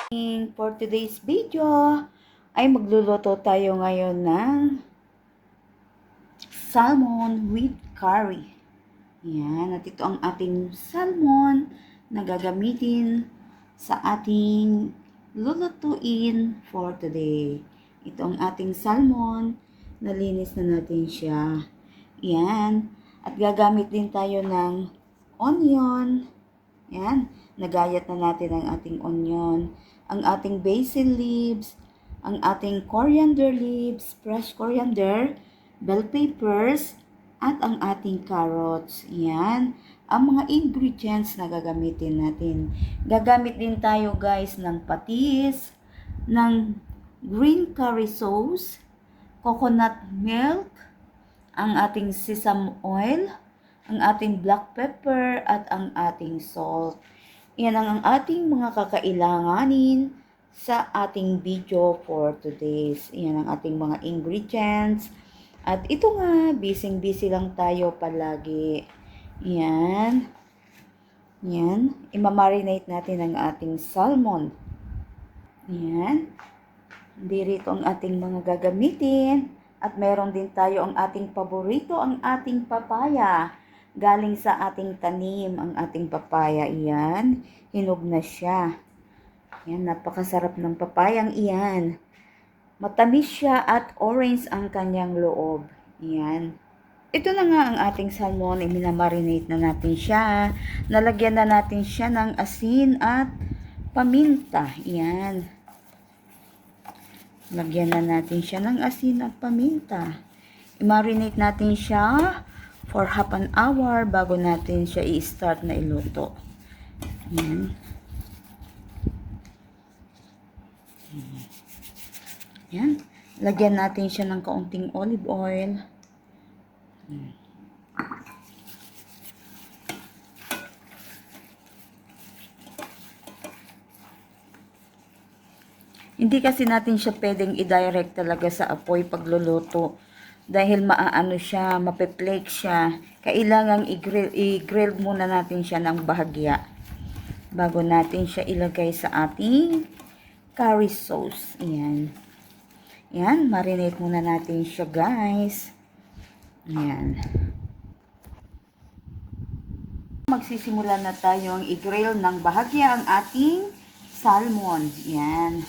For today's video ay magluluto tayo ngayon ng salmon with curry. Yan, at ito ang ating salmon na gagamitin sa ating lulutuin for today. Ito ang ating salmon, nalinis na natin siya. Yan, at gagamit din tayo ng onion. Yan, nagayat na natin ang ating onion, ang ating basil leaves, ang ating coriander leaves, fresh coriander, bell peppers, at ang ating carrots. Yan, ang mga ingredients na gagamitin natin. Gagamit din tayo guys ng patis, ng green curry sauce, coconut milk, ang ating sesame oil, ang ating black pepper, at ang ating salt. Yan ang ating mga kakailanganin sa ating video for today's. Yan ang ating mga ingredients. At ito nga, busy lang tayo palagi. Yan. Yan. Imamarinate natin ang ating salmon. Yan. Dito ang ating mga gagamitin. At meron din tayo ang ating paborito, ang ating papaya. Galing sa ating tanim, ang ating papaya. Iyan, hinog na siya. Yan, napakasarap ng papayang iyan. Matamis siya at orange ang kanyang loob. Iyan. Ito na nga ang ating salmon. Minamarinate na natin siya. Nalagyan na natin siya ng asin at paminta. Iyan. Lagyan na natin siya ng asin at paminta. I-marinate natin siya for half an hour bago natin siya i-start na iluto. Yan. Yan. Lagyan natin siya ng kaunting olive oil. Hindi kasi natin siya pwedeng i-direct talaga sa apoy pagluluto. Dahil maaano siya, mape-flake siya. Kailangang i-grill muna natin siya ng bahagya. Bago natin siya ilagay sa ating curry sauce. Ayan. Ayan, marinate muna natin siya guys. Ayan. Magsisimula na tayong i-grill ng bahagya ang ating salmon. Ayan.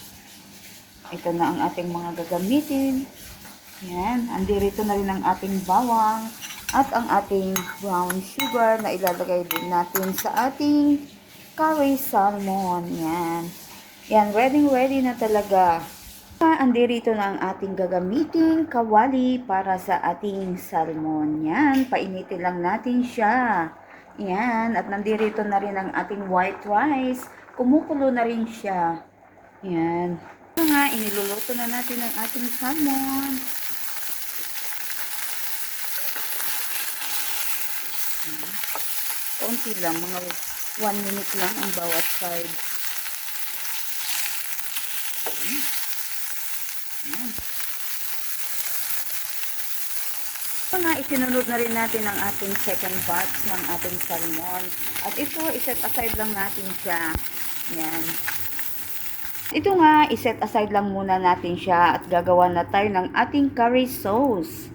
Ito na ang ating mga gagamitin. Yan. Andirito na rin ang ating bawang at ang ating brown sugar na ilalagay din natin sa ating curry salmon. Yan. Yan. Ready na talaga. Andirito na ang ating gagamitin kawali para sa ating salmon. Yan. Painitin lang natin siya. Yan. At nandirito na rin ang ating white rice. Kumukulo na rin siya. Yan. Nga, iniluluto na natin ang ating salmon. Kaunti lang, mga 1 minute lang ang bawat side. Nga, isinunod na rin natin ang ating second batch ng ating salmon. At ito, iset aside lang natin siya. Yan. Ito nga, iset aside lang muna natin siya at gagawa na tayo ng ating curry sauce.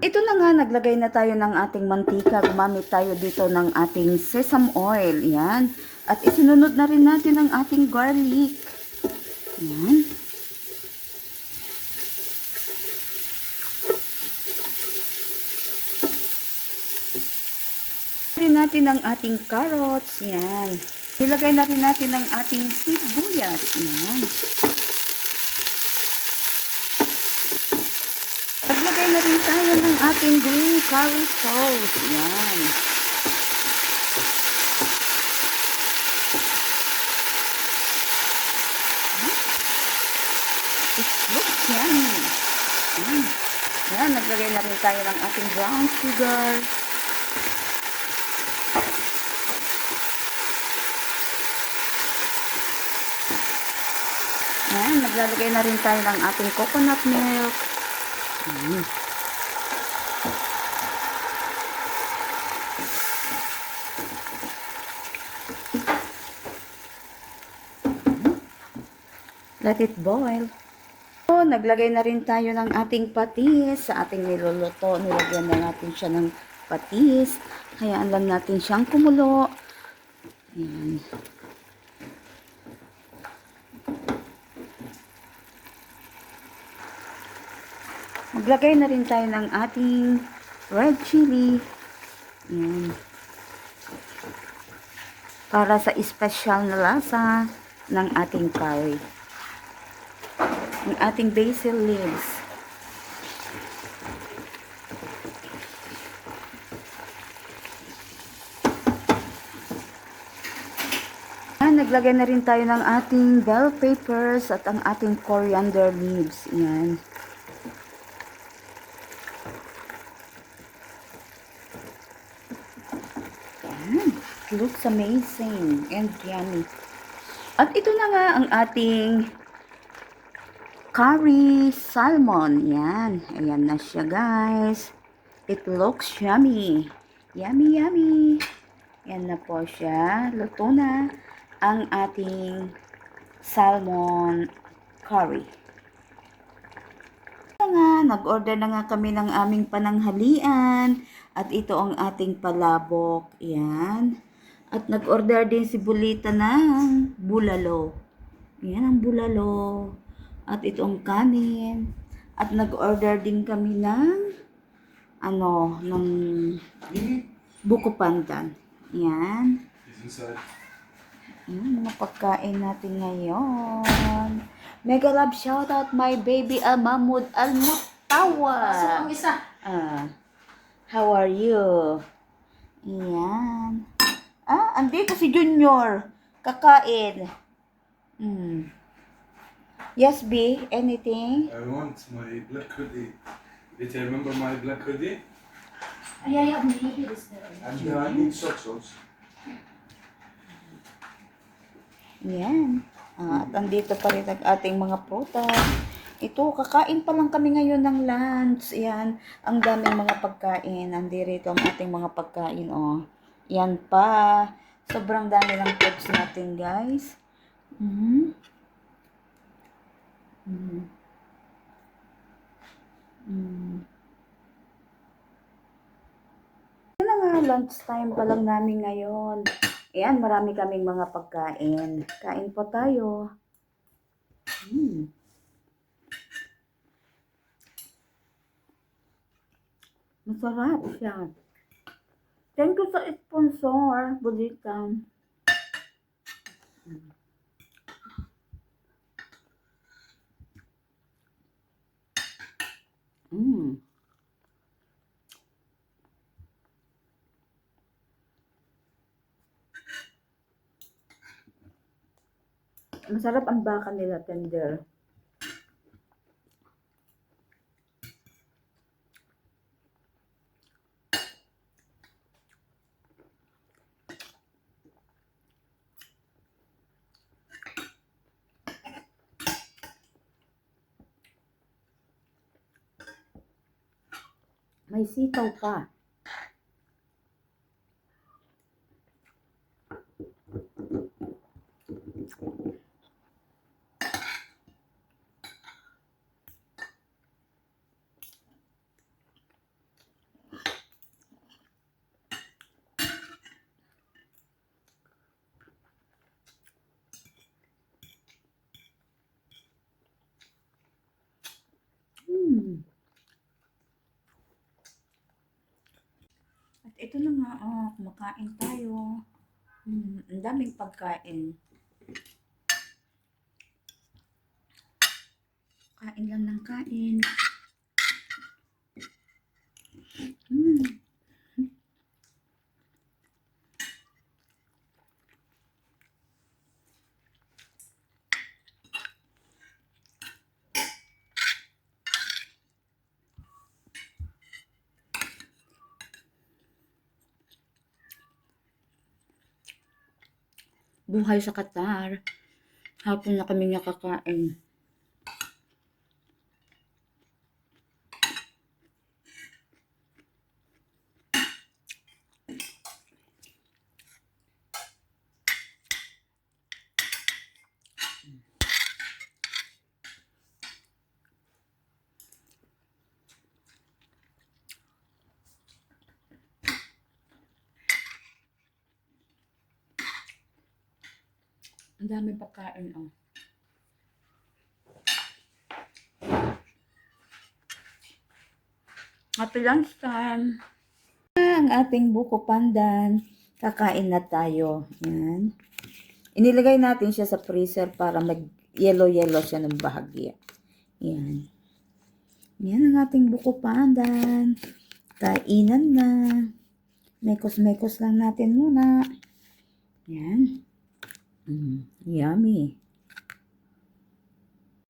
Ito na nga, naglagay na tayo ng ating mantika. Gumamit tayo dito ng ating sesame oil. Yan. At isinunod na rin natin ang ating garlic. Yan. Rin natin ang ating carrots. Yan. Ilagay na rin natin ang ating sibuyas. Yan. Naglagay na rin tayo ng ating green curry sauce. Yan. It looks yummy. Yan. Yan. Naglagay na rin tayo ng ating brown sugar. Ayan, naglalagay na rin tayo ng ating coconut milk. Let it boil. So, naglagay na rin tayo ng ating patis sa ating niluluto. Nilagyan na natin siya ng patis. Hayaan lang natin siyang kumulo. Ayan. Maglagay na rin tayo ng ating red chili. Ayan. Para sa espesyal na lasa ng ating curry. Ang ating basil leaves. Naglagay na rin tayo ng ating bell peppers at ang ating coriander leaves. Ayan. It looks amazing and yummy. At ito na nga ang ating curry salmon. Yan. Ayan na siya, guys. It looks yummy. Yummy, yummy. Yan na po siya. Luto na ang ating salmon curry. Nag-order na nga kami ng aming pananghalian. At ito ang ating palabok. Yan. At nag-order din si Bulita ng bulalo. Yan ang bulalo. At ito ang kanin. At nag-order din kami ng ng buko pandan. Yan. Yan, mga pagkain natin ngayon. Mega love shoutout my baby Mahmoud Al-Mutawa. Pasok ang isa. How are you? Yan. Andito si Junior. Kakain. Yes, B. Anything? I want my black hoodie. Did you remember my black hoodie? Ay, maybe this there. And I need socks also. Yan. At andito pa rin ang ating mga prutas. Ito, kakain pa lang kami ngayon ng lunch. Yan. Ang daming mga pagkain. Nandito ang ating mga pagkain, oh. Yan pa. Sobrang dami ng foods natin, guys. Yan na nga, lunch time pa lang namin ngayon. Ayan, marami kaming mga pagkain. Kain po tayo. Masarap siya. Thank you sa sponsor, Bulita. Masarap ang baka nila, tender. May sitaw pa. At ito na nga, kumakain tayo. Ang daming pagkain. Kain lang ng kain. Buhay sa Qatar. Hapon na kami nakakain. Ang dami pagkain, oh. Happy lunchtime. Ang ating buko pandan. Kakain na tayo. Yan. Inilagay natin siya sa freezer para mag-yellow-yellow siya ng bahagya. Yan. Yan ang ating buko pandan. Kainan na. Mekos-mekos lang natin muna. Yan. Yummy.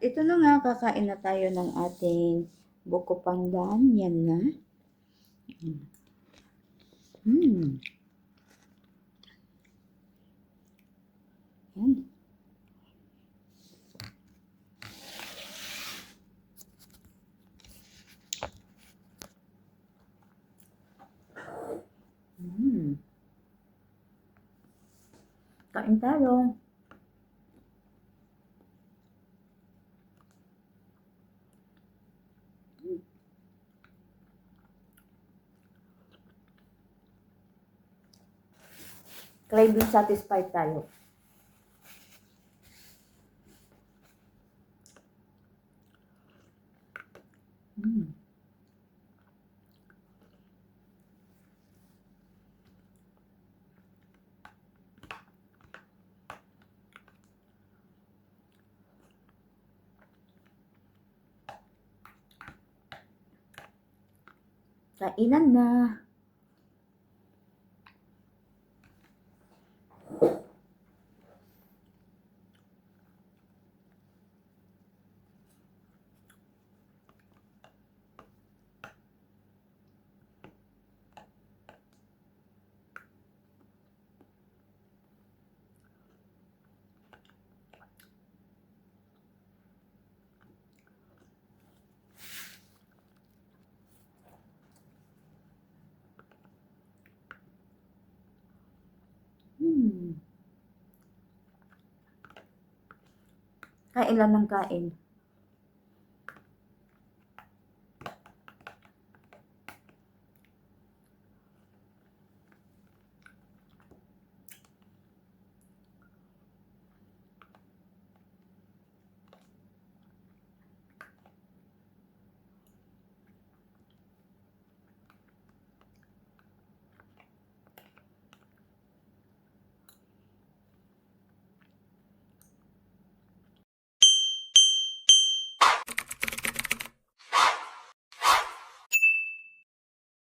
Ito na nga, kakain na tayo ng ating buko pandan. Yan na. Yan. Kain tayo. Craving satisfied tayo. Kainan na. Kain lang ng kain.